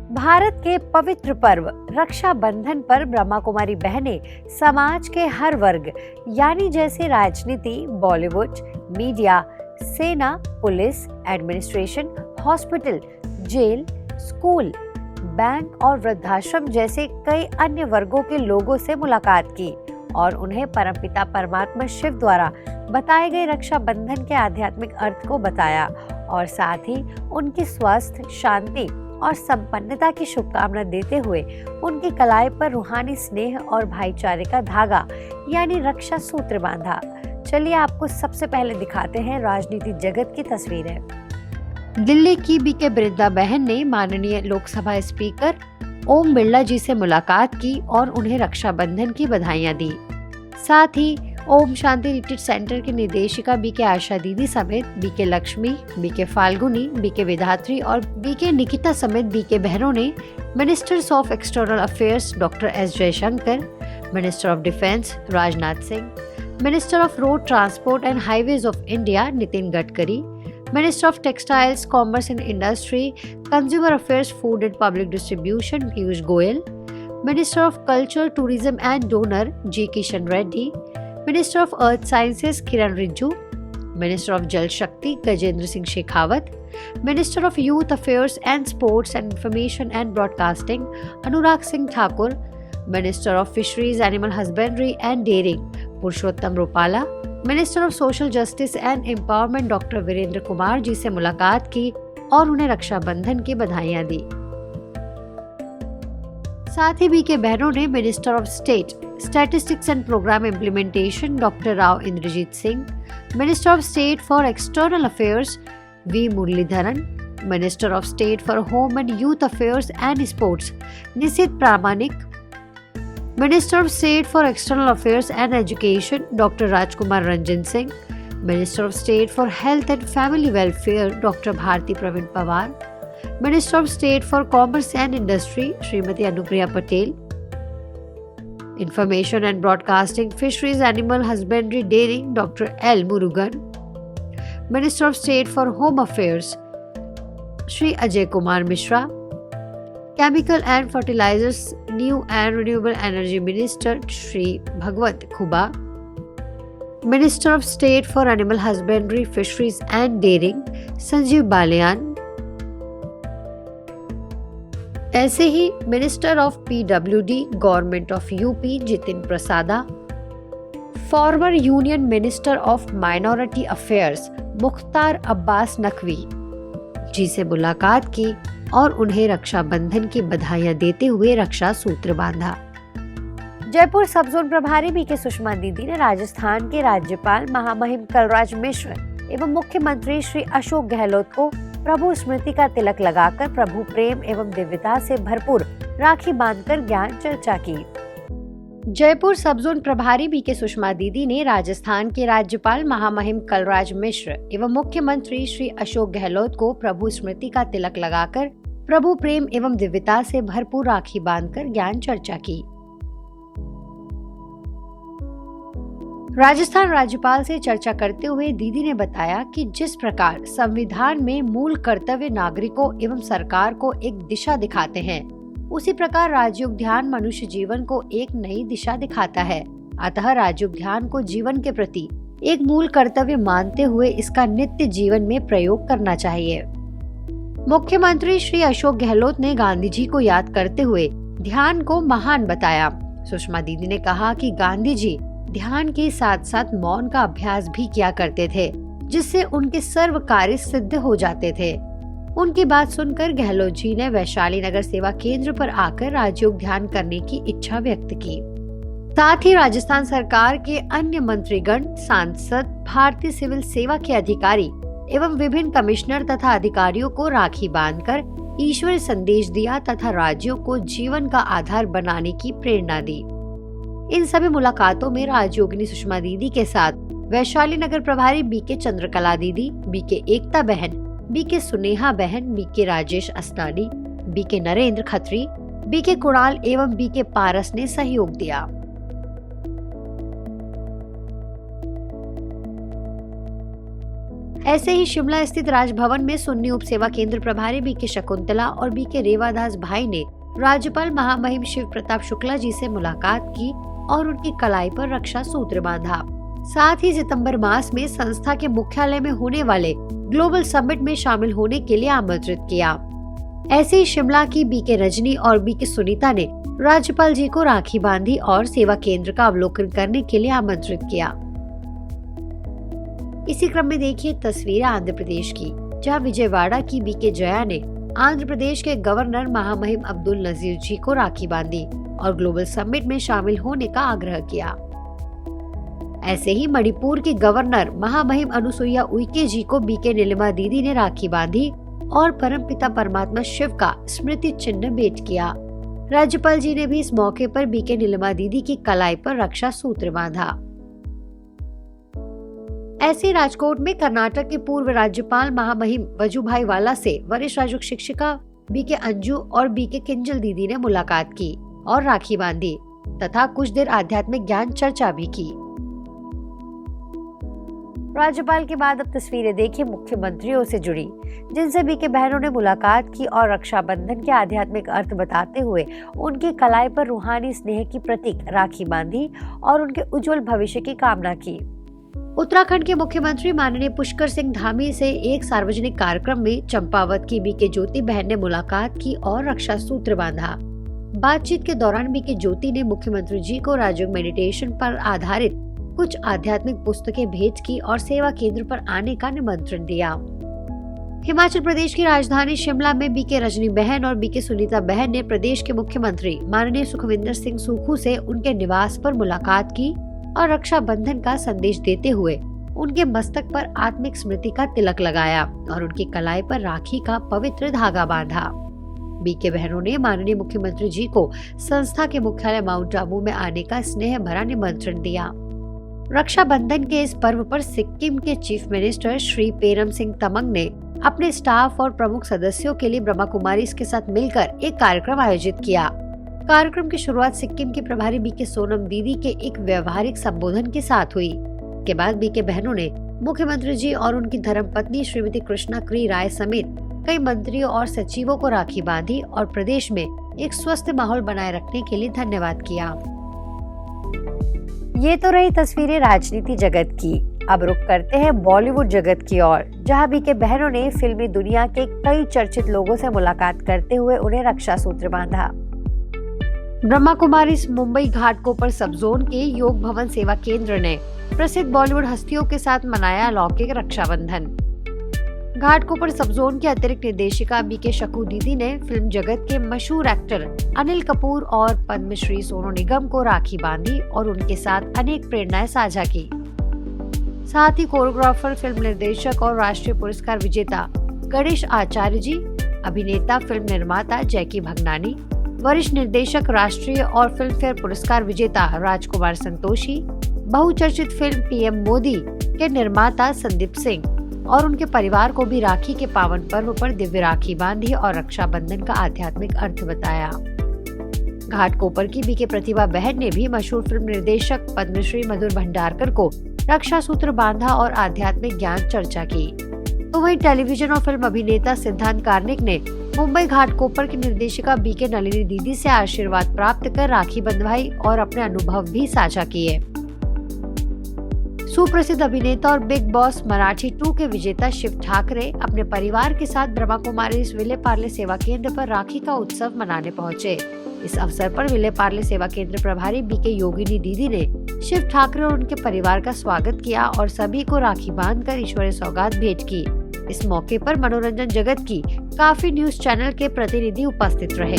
भारत के पवित्र पर्व रक्षाबंधन पर ब्रह्मा कुमारी बहनें समाज के हर वर्ग यानी जैसे राजनीति, बॉलीवुड, मीडिया, सेना, police, administration, hospital, jail, school, bank और वृद्धाश्रम जैसे कई अन्य वर्गों के लोगों से मुलाकात की और उन्हें परमपिता परमात्मा शिव द्वारा बताए गए रक्षाबंधन के आध्यात्मिक अर्थ को बताया और साथ ही उनकी स्वास्थ्य, शांति और संपन्नता की शुभकामना देते हुए उनकी कलाई पर रूहानी स्नेह और भाईचारे का धागा यानी रक्षा सूत्र बांधा। चलिए आपको सबसे पहले दिखाते हैं राजनीति जगत की तस्वीरें। दिल्ली की बीके बिरला बहन ने माननीय लोकसभा स्पीकर ओम बिरला जी से मुलाकात की और उन्हें रक्षाबंधन की बधाइयां दी। साथ ही ओम शांति रिट्रीट सेंटर की निदेशिका बीके आशा दीदी समेत बीके लक्ष्मी, बीके फाल्गुनी, बीके विधात्री और बीके निकिता समेत बीके बहनों ने ministers of external affairs doctor S Jaishankar, minister of defence Rajnath Singh, minister of road transport and highways of India Nitin Gadkari, minister of textiles, commerce and industry, consumer affairs, food and public distribution Piyush Goyal, minister of culture, tourism and DoNER G Kishan Reddy, minister of earth sciences Kiren Rijiju, minister of जल Shakti Gajendra Singh Shekhawat, minister of youth affairs and sports and information and broadcasting Anurag Singh Thakur, minister of fisheries, animal husbandry and dairying Purushottam Rupala, minister of social justice and empowerment doctor Virendra Kumar ji से मुलाकात की और उन्हें रक्षाबंधन की बधाइयां दी। साथ ही बीके बहनों ने minister of state statistics and programme implementation doctor Rao Inderjit Singh, minister of state for external affairs V Muraleedharan, minister of state for home and youth affairs and sports Nisith Pramanik, minister of state for external affairs and education doctor Rajkumar Ranjan Singh, minister of state for health and family welfare doctor Bharati Pravin Pawar, minister of state for commerce and industry Shrimati Anupriya Patel, information and broadcasting, fisheries, animal husbandry, dairying doctor L Murugan, minister of state for home affairs Shri Ajay Kumar Mishra, chemical and fertilisers, new and renewable energy minister Shri Bhagwat Khuba, minister of state for animal husbandry, fisheries and dairying Sanjeev Balyan, ऐसे ही minister of PWD government of UP Jitin Prasada, former union minister of minority affairs Mukhtar Abbas Naqvi ji से मुलाकात की और उन्हें रक्षाबंधन की बधाइयां देते हुए रक्षा सूत्र बांधा। जयपुर सब जोन प्रभारी बीके सुषमा दीदी ने राजस्थान के राज्यपाल महामहिम कलराज मिश्र एवं मुख्यमंत्री श्री अशोक गहलोत को प्रभु स्मृति का तिलक लगाकर प्रभु प्रेम एवं दिव्यता से भरपूर राखी बांधकर ज्ञान चर्चा की। जयपुर सब जोन प्रभारी बीके सुषमा दीदी ने राजस्थान के राज्यपाल महामहिम कलराज मिश्र एवं मुख्यमंत्री श्री अशोक गहलोत को प्रभु स्मृति का तिलक लगाकर प्रभु प्रेम एवं दिव्यता से भरपूर राखी बांधकर ज्ञान चर्चा की। राजस्थान राज्यपाल से चर्चा करते हुए दीदी ने बताया कि जिस प्रकार संविधान में मूल कर्तव्य नागरिकों एवं सरकार को एक दिशा दिखाते हैं, उसी प्रकार राजयोगध्यान मनुष्य जीवन को एक नई दिशा दिखाता है। अतः राजयोगध्यान को जीवन के प्रति एक मूल कर्तव्य मानते हुए इसका नित्य जीवन में प्रयोग करना चाहिए। मुख्यमंत्री श्री अशोक गहलोत ने गांधी जी को याद करते हुए ध्यान को महान बताया। सुषमा दीदी ने कहा कि गांधी जी ध्यान के साथ साथ मौन का अभ्यास भी किया करते थे, जिससे उनके सर्व कार्य सिद्ध हो जाते थे। उनकी बात सुनकर गहलोत जी ने वैशाली नगर सेवा केंद्र पर आकर राजयोग ध्यान करने की इच्छा व्यक्त की। साथ ही राजस्थान सरकार के अन्य मंत्रीगण, सांसद, भारतीय सिविल सेवा के अधिकारी एवं विभिन्न कमिश्नर तथा अधिकारियों को राखी बांधकर ईश्वर संदेश दिया तथा राज्यों को जीवन का आधार बनाने की प्रेरणा दी। इन सभी मुलाकातों में राजयोगिनी सुषमा दीदी के साथ वैशाली नगर प्रभारी बीके चंद्रकला दीदी, बीके एकता बहन, बीके सुनेहा बहन, बीके राजेश अस्तानी, बीके नरेंद्र खत्री, बीके कुणाल एवं बीके पारस ने सहयोग दिया। ऐसे ही शिमला स्थित राजभवन में सुन्नी उप सेवा केंद्र प्रभारी बीके शकुंतला और बीके रेवादास भाई ने राज्यपाल महामहिम शिव प्रताप शुक्ला जी से मुलाकात की और उनकी कलाई पर रक्षा सूत्र बांधा। साथ ही सितंबर मास में संस्था के मुख्यालय में होने वाले ग्लोबल समिट में शामिल होने के लिए आमंत्रित किया। ऐसे ही शिमला की बीके रजनी और बीके सुनीता ने राज्यपाल जी को राखी बांधी और सेवा केंद्र का अवलोकन करने के लिए आमंत्रित किया। इसी क्रम में देखिए तस्वीरें आंध्र प्रदेश की, जहां विजयवाड़ा की बीके जया ने आंध्र प्रदेश के गवर्नर महामहिम अब्दुल नजीर जी को राखी बांधी और ग्लोबल समिट में शामिल होने का आग्रह किया। ऐसे ही मणिपुर की गवर्नर महामहिम अनुसुईया उइके जी को बीके नीलिमा दीदी ने राखी बांधी और परमपिता परमात्मा शिव का स्मृति चिन्ह भेंट किया। राज्यपाल जी ने भी इस मौके पर बीके नीलिमा दीदी की कलाई पर रक्षा सूत्र बांधा। ऐसे ही राजकोट में कर्नाटक के पूर्व राज्यपाल महामहिम वजुभाई वाला से वरिष्ठ राजक शिक्षिका बीके अंजू और बीके किंजल दीदी ने मुलाकात की और राखी बांधी तथा कुछ देर आध्यात्मिक ज्ञान चर्चा भी की। राज्यपाल के बाद अब तस्वीरें देखिए मुख्यमंत्रियों से जुड़ी, जिनसे बीके बहनों ने मुलाकात की और रक्षाबंधन के आध्यात्मिक अर्थ बताते हुए उनकी कलाई पर रूहानी स्नेह की प्रतीक राखी बांधी और उनके उज्जवल भविष्य की कामना की। उत्तराखंड के मुख्यमंत्री माननीय पुष्कर सिंह धामी से एक सार्वजनिक कार्यक्रम में चंपावत की बीके ज्योति बहन ने मुलाकात की और रक्षा सूत्र बांधा। बातचीत के दौरान बीके ज्योति ने मुख्यमंत्री जी को राजयोग मेडिटेशन पर आधारित कुछ आध्यात्मिक पुस्तकें भेंट की और सेवा केंद्र पर आने का निमंत्रण दिया। हिमाचल प्रदेश की राजधानी शिमला में बीके रजनी बहन और बीके सुनीता बहन ने प्रदेश के मुख्यमंत्री माननीय सुखविंदर सिंह सुक्खू से उनके निवास पर मुलाकात की और रक्षा बंधन का संदेश देते हुए उनके मस्तक पर आत्मिक स्मृति का तिलक लगाया और उनकी कलाई पर राखी का पवित्र धागा बांधा। बीके बहनों ने माननीय मुख्यमंत्री जी को संस्था के मुख्यालय माउंट आबू में आने का स्नेह भरा निमंत्रण दिया। रक्षा बंधन के इस पर्व पर सिक्किम के chief minister Shri perm Singh Tamang ने अपने स्टाफ और प्रमुख सदस्यों के लिए ब्रह्मा कुमारी के साथ मिलकर एक कार्यक्रम आयोजित किया। कार्यक्रम की शुरुआत सिक्किम की प्रभारी बीके सोनम दीदी के एक व्यवहारिक संबोधन के साथ हुई। के बाद बीके बहनों ने मुख्यमंत्री जी और उनकी धर्मपत्नी श्रीमती कृष्णा क्री राय समेत कई मंत्रियों और सचिवों को राखी बांधी और प्रदेश में एक स्वस्थ माहौल बनाए रखने के लिए धन्यवाद किया। ये तो रही तस्वीरें राजनीति जगत की। अब रुख करते हैं बॉलीवुड जगत की ओर, जहां बीके बहनों ने फिल्मी दुनिया के कई चर्चित लोगों से मुलाकात करते हुए उन्हें रक्षा सूत्र बांधा। ब्रह्मा कुमारी मुंबई घाटकोपर सब जोन के योग भवन सेवा केंद्र ने प्रसिद्ध बॉलीवुड हस्तियों के साथ मनाया अलौकिक रक्षाबंधन। घाटकोपर सब जोन के अतिरिक्त निर्देशिका बीके शकू दीदी ने फिल्म जगत के मशहूर एक्टर अनिल कपूर और पद्मश्री सोनू निगम को राखी बांधी और उनके साथ अनेक प्रेरणाएं साझा की। साथ ही कोरियोग्राफर, फिल्म निर्देशक और राष्ट्रीय पुरस्कार विजेता गणेश आचार्य जी, अभिनेता, फिल्म निर्माता जैकी भगनानी, वरिष्ठ निर्देशक, राष्ट्रीय और फिल्म फेयर पुरस्कार विजेता राजकुमार संतोषी, बहुचर्चित फिल्म पीएम मोदी के निर्माता संदीप सिंह और उनके परिवार को भी राखी के पावन पर्व पर दिव्य राखी बांधी और रक्षाबंधन का आध्यात्मिक अर्थ बताया। घाटकोपर की बीके प्रतिभा बहन ने भी मशहूर फिल्म निर्देशक पद्मश्री मधुर भंडारकर को रक्षा सूत्र बांधा और आध्यात्मिक ज्ञान चर्चा की। तो वहीं टेलीविजन और फिल्म अभिनेता सिद्धांत कार्निक ने मुंबई घाटकोपर की निर्देशिका बीके नलिनी दीदी से आशीर्वाद प्राप्त कर राखी बंधवाई और अपने अनुभव भी साझा किए। सुप्रसिद्ध अभिनेता और बिग बॉस मराठी 2 के विजेता शिव ठाकरे अपने परिवार के साथ ब्रह्मा कुमारी विले पार्ले सेवा केंद्र पर राखी का उत्सव मनाने पहुंचे। इस अवसर पर विले पार्ले सेवा केंद्र प्रभारी बीके योगिनी दीदी ने शिव ठाकरे और उनके परिवार का स्वागत किया और सभी को राखी बांधकर ईश्वरीय सौगात भेंट की। इस मौके पर मनोरंजन जगत की काफी न्यूज चैनल के प्रतिनिधि उपस्थित रहे।